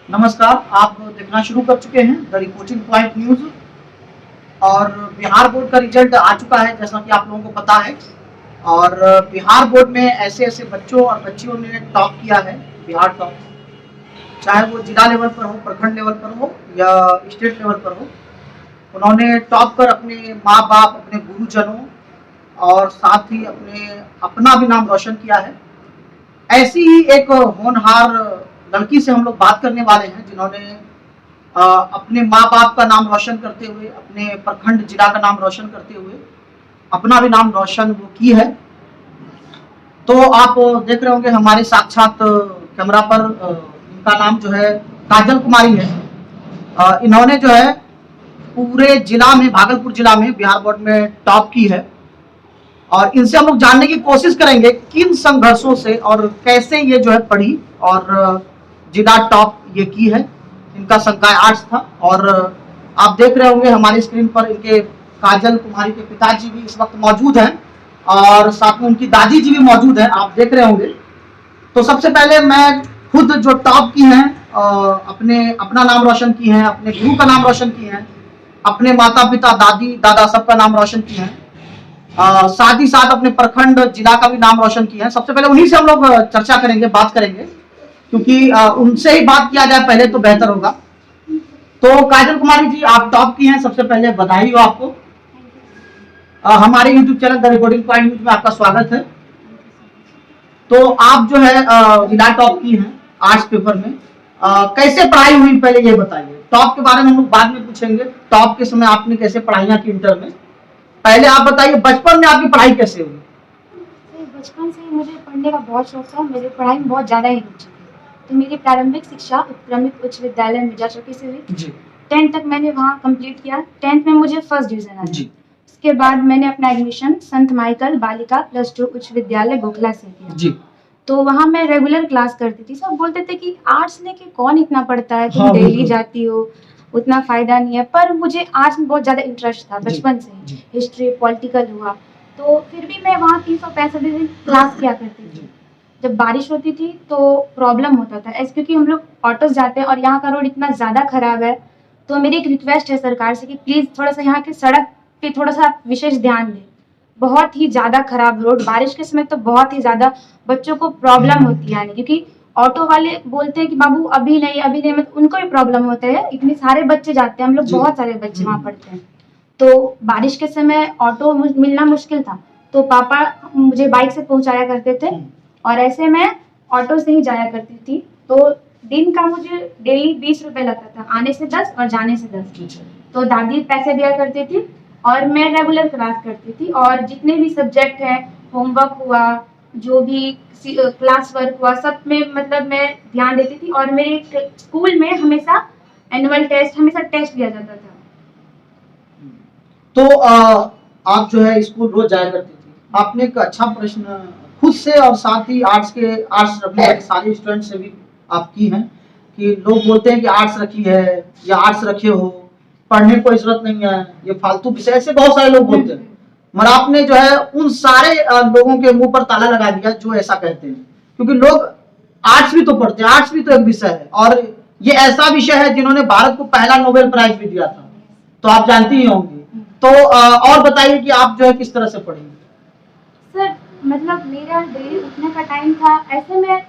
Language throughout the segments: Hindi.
नमस्कार, आप देखना शुरू कर चुके हैं द रिपोर्टिंग पॉइंट न्यूज। और बिहार बोर्ड का रिजल्ट आ चुका है, जैसा कि आप लोगों को पता है। और बिहार बोर्ड में ऐसे ऐसे बच्चों और बच्चियों ने टॉप किया है, बिहार टॉप, चाहे वो जिला लेवल पर हो, प्रखंड लेवल पर हो या स्टेट लेवल पर हो। उन्होंने टॉप कर अपने माँ बाप, अपने गुरुजनों और साथ ही अपना भी नाम रोशन किया है। ऐसी ही एक होनहार लड़की से हम लोग बात करने वाले हैं, जिन्होंने अपने माँ बाप का नाम रोशन करते हुए, अपने प्रखंड जिला का नाम रोशन करते हुए अपना भी नाम रोशन वो की है। तो आप देख रहे होंगे हमारे साक्षात कैमरा पर, इनका नाम जो है काजल कुमारी है। इन्होंने जो है पूरे जिला में, भागलपुर जिला में बिहार बोर्ड में टॉप की है। और इनसे हम लोग जानने की कोशिश करेंगे किन संघर्षों से और कैसे ये जो है पढ़ी और जिला टॉप ये की है। इनका संकाय आर्ट्स था। और आप देख रहे होंगे हमारी स्क्रीन पर इनके काजल कुमारी के पिताजी भी इस वक्त मौजूद हैं और साथ में उनकी दादी जी भी मौजूद हैं, आप देख रहे होंगे। तो सबसे पहले मैं खुद जो टॉप की हैं, अपना नाम रोशन की हैं, अपने गुरु का नाम रोशन की हैं, अपने माता पिता दादी दादा सबका नाम रोशन की हैं, साथ ही साथ अपने प्रखंड जिला का भी नाम रोशन किया है। सबसे पहले उन्हीं से हम लोग चर्चा करेंगे, बात करेंगे, क्योंकि उनसे ही बात किया जाए पहले तो बेहतर होगा। तो काजल कुमारी जी, आप टॉप की हैं, सबसे पहले बधाई हो आपको। हमारे YouTube channel the reporting point news में आपका स्वागत है। तो आप जो है जिला टॉप की हैं आर्ट्स पेपर में। कैसे पढ़ाई हुई पहले ये बताइए। टॉप के बारे में हम लोग बाद में पूछेंगे, टॉप के समय आपने कैसे पढ़ाइयाँ की इंटर में। पहले आप बताइए बचपन में आपकी पढ़ाई कैसे हुई। बचपन से ही मुझे पढ़ने का बहुत शौक था। मेरी पढ़ाई में बहुत ज़्यादा ही रुचि थी। तो मेरी प्रारंभिक शिक्षा उत्क्रमित उच्च विद्यालय मिर्जाचौकी से हुई जी। 10th तक मैंने वहाँ कंप्लीट किया। 10th में मुझे फर्स्ट डिवीजन आया जी। उसके बाद मैंने अपना एडमिशन संत माइकल बालिका +2 उच्च विद्यालय गोखला से किया जी। तो वहाँ मैं रेगुलर क्लास करती थी। सब बोलते थे कि आर्ट्स लेके कौन इतना पढ़ता है, तुम डेली जाती हो, उतना फायदा नहीं है। पर मुझे आर्ट्स में बहुत ज़्यादा इंटरेस्ट था बचपन से। हिस्ट्री, पॉलिटिकल हुआ, तो फिर भी मैं वहाँ 365 दिन क्लास किया करती थी। जब बारिश होती थी तो प्रॉब्लम होता था ऐसे, क्योंकि हम लोग ऑटो से जाते हैं और यहाँ का रोड इतना ज़्यादा खराब है। तो मेरी एक रिक्वेस्ट है सरकार से कि प्लीज़ थोड़ा सा यहाँ के सड़क पे थोड़ा सा विशेष ध्यान दें। बहुत ही ज़्यादा खराब रोड, बारिश के समय तो बहुत ही ज़्यादा बच्चों को प्रॉब्लम होती है, क्योंकि ऑटो वाले बोलते हैं कि बाबू अभी नहीं, मतलब उनको भी प्रॉब्लम होता है। इतने सारे बच्चे जाते हैं, हम लोग बहुत सारे बच्चे वहाँ पढ़ते हैं। तो बारिश के समय ऑटो मिलना मुश्किल था, तो पापा मुझे बाइक से पहुंचाया करते थे और ऐसे मैं ऑटो से ही जाया करती थी। तो दिन का मुझे डेली 20 रुपये लगता था, आने से 10 और जाने से 10। तो दादी पैसे दिया करती थी और मैं रेगुलर क्लास करती थी। और जितने भी सब्जेक्ट हैं, होमवर्क हुआ, जो भी क्लास वर्क हुआ, सब में मतलब मैं ध्यान देती थी। और मेरे स्कूल में हमेशा एनुअल टेस्ट, हमेशा टेस्ट दिया जाता था। तो आप जो है स्कूल रोज जाया करती थी। आपने एक अच्छा प्रश्न खुद से और साथ ही आर्ट्स रखने वाले सारे स्टूडेंट से भी आप की हैं कि लोग बोलते हैं कि आर्ट्स रखी है या आर्ट्स रखे हो, पढ़ने की कोई जरूरत नहीं है, ये फालतू विषय, ऐसे बहुत सारे लोग बोलते हैं। मगर आपने जो है उन सारे लोगों के मुंह पर ताला लगा दिया जो ऐसा कहते हैं, क्योंकि लोग आर्ट्स भी तो पढ़ते हैं, आर्ट्स भी तो एक विषय है। और ये ऐसा विषय है जिन्होंने भारत को पहला नोबेल प्राइज भी दिया था, तो आप जानती ही होंगी। तो और बताइए कि आप जो है किस तरह से पढ़ेंगे। सर मतलब मेरा डेली उठने का टाइम था, ऐसे मैं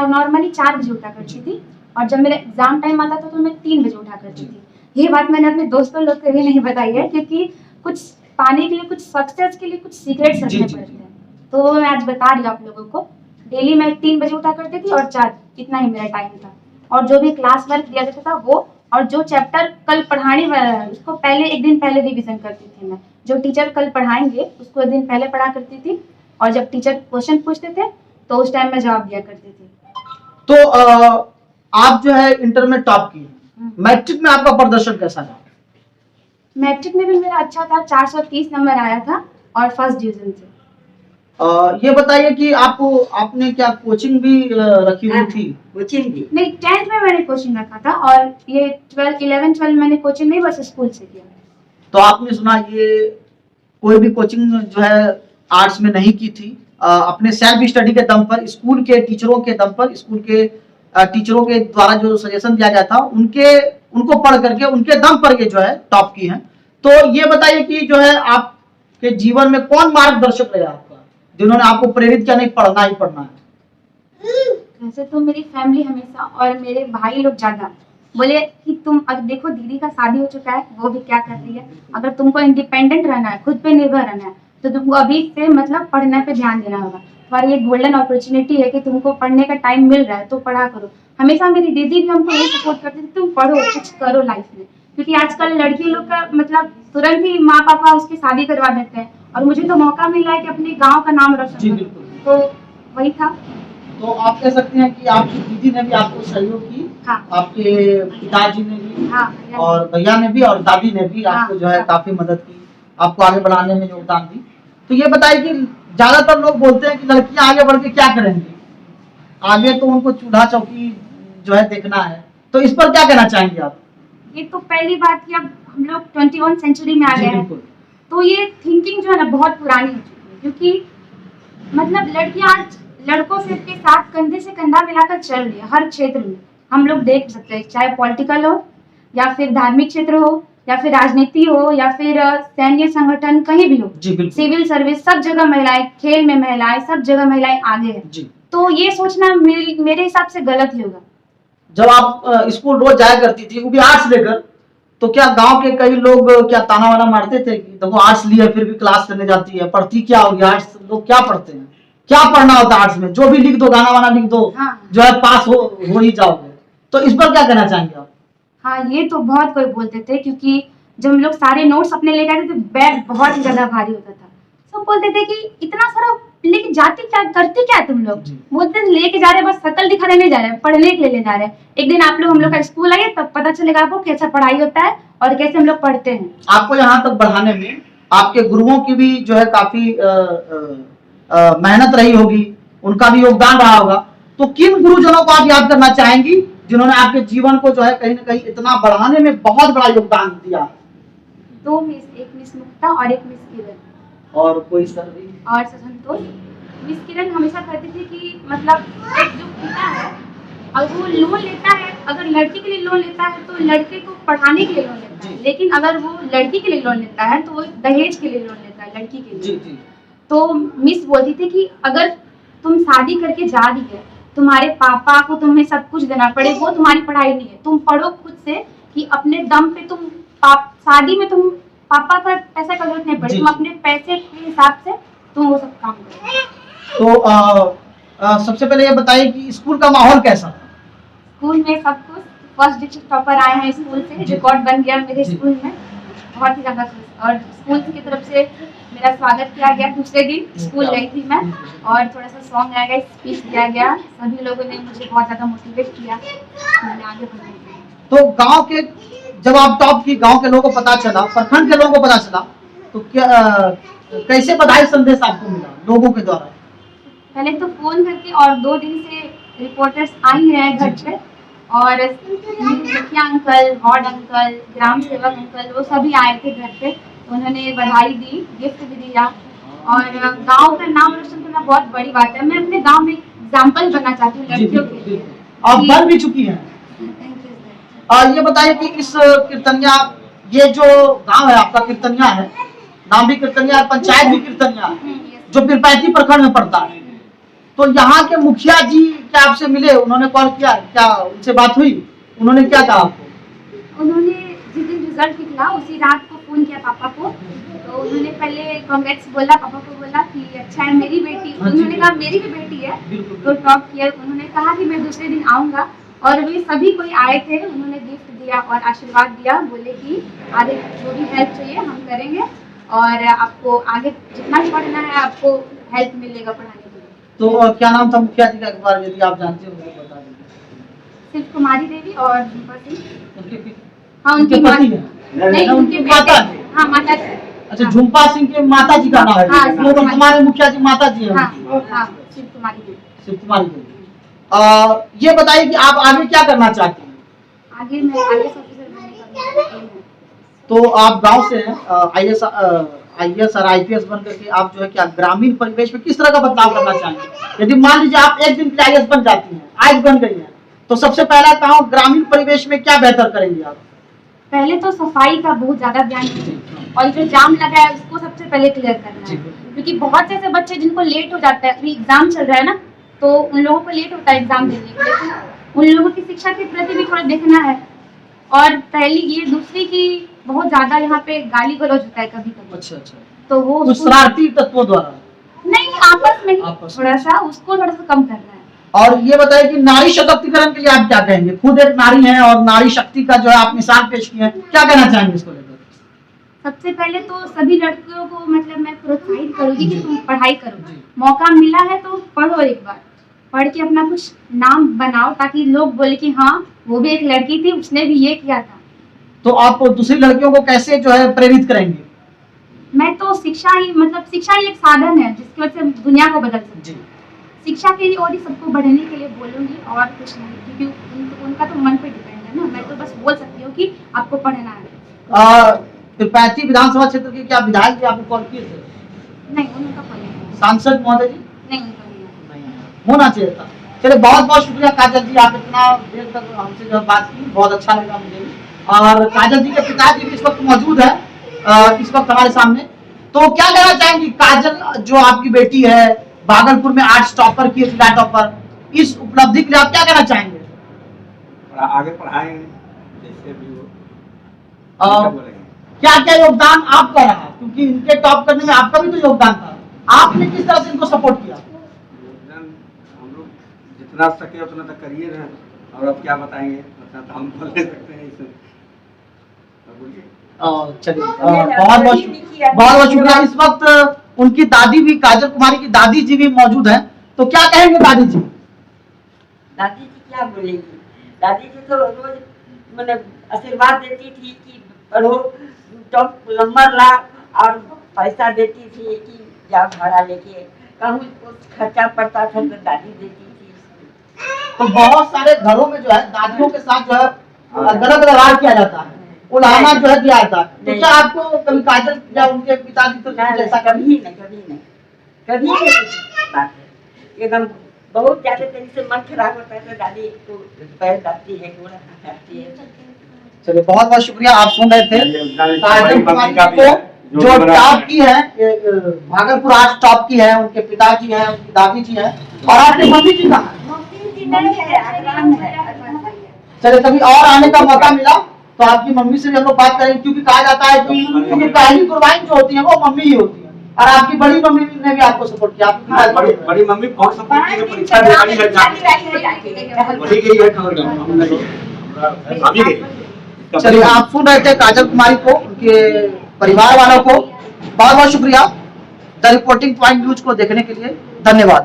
नॉर्मली 4 बजे उठा करती थी और जब मेरा एग्जाम टाइम आता था तो मैं 3 बजे उठा करती थी। ये बात मैंने अपने दोस्तों लोग को भी नहीं बताई है, क्योंकि कुछ पाने के लिए, कुछ सक्सेस के लिए कुछ सीक्रेट्स रखने पड़ते हैं। तो मैं आज बता रही हूँ आप लोगों को। डेली मैं 3 बजे उठा करती थी और 4, इतना ही मेरा टाइम था। और जो भी क्लास वर्क दिया जाता था वो, और जो चैप्टर कल पढ़ाने वाला है उसको पहले एक दिन पहले रिवीजन करती थी मैं। जो टीचर कल पढ़ाएंगे उसको एक दिन पहले पढ़ा करती थी, और जब टीचर क्वेश्चन पूछते थे तो उस टाइम में जवाब दिया करती थी। तो आप जो है इंटर में टॉप की, मैट्रिक में आपका प्रदर्शन कैसा रहा। मैट्रिक में भी मेरा अच्छा था, 430 नंबर आया था और फर्स्ट डिवीजन से। ये बताइए कि आपने क्या कोचिंग भी रखी हुई थी। कोचिंग भी नहीं, 10th में मैंने कोचिंग रखा था और ये 11 12 मैंने कोचिंग नहीं, बस स्कूल से किया। तो आपने सुना ये कोई भी कोचिंग जो है आर्ट्स में नहीं की थी, अपने सेल्फ स्टडी के दम पर, स्कूल के टीचरों के दम पर, स्कूल के टीचरों के द्वारा जो सजेशन दिया गया था उनको पढ़ करके उनके दम पर के जो है टॉप की हैं। तो ये बताइए कि जो है आपके जीवन में कौन मार्गदर्शक रहा आपका, जिन्होंने आपको प्रेरित किया नहीं पढ़ना ही पढ़ना है? वैसे तो मेरी फैमिली हमेशा और मेरे भाई लोग ज्यादा बोले कि तुम अब देखो दीदी का शादी हो चुका है, वो भी क्या कर रही है, अगर तुमको इंडिपेंडेंट रहना है, खुद पे निर्भर रहना है, तो तुमको अभी से मतलब पढ़ने पे ध्यान देना होगा। तुम्हारी ये गोल्डन अपॉर्चुनिटी है कि तुमको पढ़ने का टाइम मिल रहा है तो पढ़ा करो। हमेशा मेरी दीदी भी हमको ये सपोर्ट करती थी, तुम पढ़ो, कुछ करो लाइफ में, क्योंकि आजकल लड़की लोग का मतलब तुरंत ही माँ पापा उसकी शादी करवा देते हैं, और मुझे तो मौका मिल रहा है कि अपने गाँव का नाम रोशन जी करूं। बिल्कुल। तो वही था। तो आप कह सकते हैं कि आपकी दीदी ने भी आपको सहयोग की, हाँ आपके पिताजी ने भी, हाँ और भैया ने भी और दादी ने भी आपको जो है काफी मदद की, आपको आगे बढ़ाने में योगदान दी। तो ये बताइए कि ज्यादातर लोग बोलते हैं कि लड़कियां आगे बढ़ के क्या करेंगी, आगे तो उनको चूल्हा चौकी जो है देखना है, तो इस पर क्या कहना चाहेंगे आप? ये तो पहली बात कि अब हम लोग 21 सेंचुरी में आ जी गए हैं, बिल्कुल। तो ये थिंकिंग जो है ना बहुत पुरानी हो चुकी है, क्योंकि मतलब लड़कियां आज लड़कों से के साथ कंधे से कंधा मिलाकर चल रही है हर क्षेत्र में। हम लोग देख सकते हैं, चाहे पॉलिटिकल हो या फिर धार्मिक क्षेत्र हो या फिर राजनीति हो या फिर सैन्य संगठन, कहीं भी हो, जी बिल्कुल। सिविल सर्विस, सब जगह महिलाएं, खेल में महिलाएं, सब जगह महिलाएं आगे हैं। जी। तो ये सोचना मेरे हिसाब से गलत ही होगा। जब आप स्कूल रोज जाया करती थी, वो भी आर्ट्स लेकर, तो क्या गांव के कई लोग क्या ताना वाना मारते थे कि देखो आर्ट्स लिया फिर भी क्लास करने जाती है, पढ़ती क्या होगी, आर्ट्स लोग क्या पढ़ते हैं, क्या पढ़ना होता है आर्ट्स में, जो भी लिख दो, गाना वाना लिख दो, हाँ। जो है पास हो ही जाओगे। तो इस पर क्या कहना चाहेंगे आप? हाँ, ये तो बहुत कोई बोलते थे, क्योंकि जब हम लोग सारे नोट्स अपने लेके आते थे, बैग बहुत ही ज्यादा भारी होता था। सब बोलते थे कि इतना सारा लेके जाते क्या, करते क्या तुम लोग? बोलते थे लेके जा रहे, बस शकल दिखाने नहीं जा रहे, पढ़ने के लिए ले जा रहे हैं। एक दिन आप लोग हम लोग का स्कूल आइए, तब पता चलेगा आपको कैसा पढ़ाई होता है और कैसे हम लोग पढ़ते हैं। आपको यहाँ तक बढ़ाने में आपके गुरुओं की भी जो है काफी मेहनत रही होगी, उनका भी योगदान रहा होगा। तो किन गुरुजनों को आप याद करना चाहेंगी जिन्होंने आपके जीवन को जो है कहीं ना कहीं इतना बढ़ाने में बहुत बड़ा योगदान दिया? दो मिस, एक मिस मुक्ता और एक मिस किरण। और कोई सर भी? और संतोष। मिस किरण हमेशा कहती थी कि मतलब एक जो पिता है, अगर वो लोन लेता है, अगर लड़की के लिए लोन लेता है तो लड़के को पढ़ाने के लिए लोन लेता है, लेकिन अगर वो लड़की के लिए लोन लेता है तो वो दहेज के लिए लोन लेता है, लड़की के लिए। जी जी। तो मिस बोलती थी कि अगर तुम शादी करके जा रही है, तुम्हारे पापा को तुम्हें सब कुछ देना पड़े, वो तुम्हारी पढ़ाई नहीं है, तुम पढ़ो खुद से कि अपने दम पे तुम शादी में तुम पापा का पैसा का जरूरत नहीं पड़े, तुम अपने पैसे के हिसाब से तुम वो सब काम करो। तो सबसे पहले ये बताइए कि स्कूल का माहौल कैसा था? स्कूल में सब कुछ फर्स्ट डिस्ट्रिक्ट टॉपर आए हैं स्कूल से, रिकॉर्ड बन गया मेरे स्कूल में, बहुत ही ज्यादा खुश। और स्कूल की तरफ से मेरा स्वागत किया गया, दूसरे दिन स्कूल गई थी मैं, और थोड़ा सा सॉन्ग गाया गया, स्पीच दिया गया, सभी लोगों ने मुझे बहुत ज्यादा मोटिवेट किया, मैंने आगे बढ़ने के लिए। तो गांव के जब आप टॉप की, गांव के लोगों को पता चला, प्रखंड के लोगों को पता चला, तो क्या कैसे बधाई संदेश आपको मिला लोगों के द्वारा? पहले तो फोन करके, और 2 दिन से रिपोर्टर्स आई हैं घर पे, और मुखिया अंकल, वार्ड अंकल, ग्राम सेवक अंकल, वो सभी आए थे घर पे, उन्होंने बधाई दी, गिफ्ट भी दिया, और गांव का नाम रोशन करना बहुत बड़ी बात है। मैं अपने गांव में एग्जाम्पल बनना चाहती हूँ लड़कियों के लिए। आप बन भी चुकी हैं। ये बताइए कि इस कीर्तनिया, ये जो गांव है आपका कीर्तनिया है, नाम भी कीर्तनिया है, पंचायत भी कीर्तनिया है, जो पीरपैंती प्रखंड में पड़ता है, तो यहाँ के मुखिया जी क्या आपसे मिले, उन्होंने कॉल किया, क्या उनसे बात हुई, उन्होंने क्या कहा आपको? उन्होंने जिस दिन रिजल्ट निकला उसी रात को फोन किया पापा को, तो उन्होंने पहले कांग्रेस बोला, पापा को बोला कि अच्छा है मेरी बेटी, उन्होंने कहा मेरी भी बेटी है, तो टॉप किया। उन्होंने कहा कि मैं दूसरे दिन आऊँगा, और वे सभी कोई आए थे, उन्होंने गिफ्ट दिया और आशीर्वाद दिया, बोले कि आगे जो भी हेल्प चाहिए हम करेंगे, और आपको आगे जितना पढ़ना है आपको हेल्प मिलेगा पढ़ाने के लिए। तो क्या नाम था मुखिया जी का, एक बार यदि आप जानते हो मुझे बता दीजिए। सिर्फ कुमारी देवी और झुंपा सिंह। हाँ, उनके पति हैं? नहीं, उनके माता बेटे। हाँ, माता जी। अच्छा, झुंपा सिंह के माता जी का नाम है? हाँ, वो तो हमारे मुखिया जी माता जी हैं। हाँ, शिव कुमारी देवी। शिव कुमारी देवी। ये बताइए कि आप आगे क्या करना चाहती हैं? आगे मैं IAS ऑफिसर बनने का एम है। तो आप गांव से हैं, IAS और IPS बन करके आप जो है क्या ग्रामीण परिवेश में किस तरह का बदलाव करना चाहेंगे? यदि मान लीजिए आप एक दिन के IAS बन जाती हैं, आज बन गई हैं, तो सबसे पहला काम ग्रामीण परिवेश में क्या बेहतर करेंगे आप? पहले तो सफाई का बहुत ज्यादा ध्यान दीजिए और जो जाम लगा है उसको सबसे पहले क्लियर करना है, क्योंकि बहुत से ऐसे बच्चे जिनको लेट हो जाता है, अभी एग्जाम चल रहा है ना, तो उन लोगों को लेट होता है एग्जाम देने के लिए, तो उन लोगों की शिक्षा के प्रति भी थोड़ा देखना है। और पहली ये, दूसरी की बहुत ज्यादा यहाँ पे गाली गलौज होता है कभी कभी। अच्छा अच्छा। तो वो कुछ शरारती तत्वों द्वारा? नहीं, आपस में ही आपस में। थोड़ा सा उसको थोड़ा सा कम करना है। और ये बताइए कि नारी सशक्तिकरण के लिए आप क्या कहेंगे? खुद एक नारी हैं और नारी शक्ति का जो है आप मिसाल पेश किए हैं, क्या कहना चाहेंगे इसको लेकर? सबसे पहले तो सभी लड़कियों को मतलब मैं प्रोत्साहित करूंगी कि जी। तुम पढ़ाई करो, जी। मौका मिला है तो पढ़ो, एक बार पढ़ के अपना कुछ नाम बनाओ, ताकि लोग बोले कि हाँ वो भी एक लड़की थी, उसने भी ये किया था। तो आप दूसरी लड़कियों को कैसे जो है प्रेरित करेंगे? मैं तो शिक्षा ही एक साधन है जिसकी वजह से दुनिया को बदल सकती जी। है। शिक्षा के लिए और ही सबको बढ़ने के लिए बोलूंगी और कुछ नहीं, क्योंकि उनका तो मन पे डिपेंड है ना, मैं तो बस बोल सकती हूँ कि आपको पढ़ना है। त्रिपाठी विधानसभा क्षेत्र के क्या विधायक जी आपको कॉल किए थे? नहीं, उनका कॉल नहीं, सांसद महोदय जी? नहीं उनका नहीं है। होना चाहिए था। चलिए बहुत बहुत शुक्रिया काजल जी, आप इतना देर तक हमसे जो बात की, बहुत अच्छा लगा मुझे। और काजल जी के पिताजी भी इस वक्त मौजूद है इस वक्त हमारे सामने। तो क्या कहना चाहेंगी काजल, जो आपकी बेटी है, भागलपुर में आर्ट्स टॉपर की, जिला टॉपर, इस उपलब्धि के लिए आप क्या कहना चाहेंगे? आगे पढ़ाएंगे जैसे भी हो। क्या क्या योगदान आपका रहा, क्योंकि इनके टॉप करने में आपका भी तो योगदान था, आपने किस तरह से इनको सपोर्ट किया? हम लोग जितना सके उतना तो करिए रहे, और अब क्या बताएंगे, उतना तो हम बोल नहीं सकते हैं इसमें। चलिए बहुत बहुत शुक्रिया। इस वक्त उनकी दादी भी, काजल कुमारी की दादी जी भी मौजूद हैं, तो क्या कहेंगे दादी जी? दादी जी क्या बोलेंगी? दादी जी तो रोज मतलब आशीर्वाद देती थी कि पढ़ो, टॉप नंबर ला, और पैसा देती थी कि जा भाड़ा लेके, कहूँ खर्चा पड़ता था तो दादी देती थी। तो बहुत सारे घरों में जो है दादियों के साथ जो है गलत व्यवहार किया जाता है, उलाहना जो है दिया जाता है। तो क्या आपको कभी काजल या उनके पिताजी तो जैसा कभी नहीं बात है, एकदम बहुत ज्यादा तरीके से मन खराब होता है तो दादी को पैर डालती है, गोड़ा डालती है। चलिए बहुत बहुत शुक्रिया। आप सुन रहे थे काजल कुमारी को, जो टॉप की है, भागलपुर आज टॉप की है, उनके पिताजी हैं, उनकी दादी जी हैं, और आपकी मम्मी जी कहाँ है? चलिए कभी और आने का मौका मिला तो आपकी मम्मी से भी हम लोग बात करेंगे, क्योंकि कहा जाता है कि क्योंकि पहली कुर्बानी जो होती है वो मम्मी ही होती है, और आपकी बड़ी मम्मी ने भी आपको सपोर्ट किया। बड़ी मम्मी बहुत सपोर्ट की, परीक्षा देने गई। चलिए आप सुन रहे थे काजल कुमारी को, उनके परिवार वालों को बहुत बहुत शुक्रिया। द रिपोर्टिंग पॉइंट न्यूज को देखने के लिए धन्यवाद।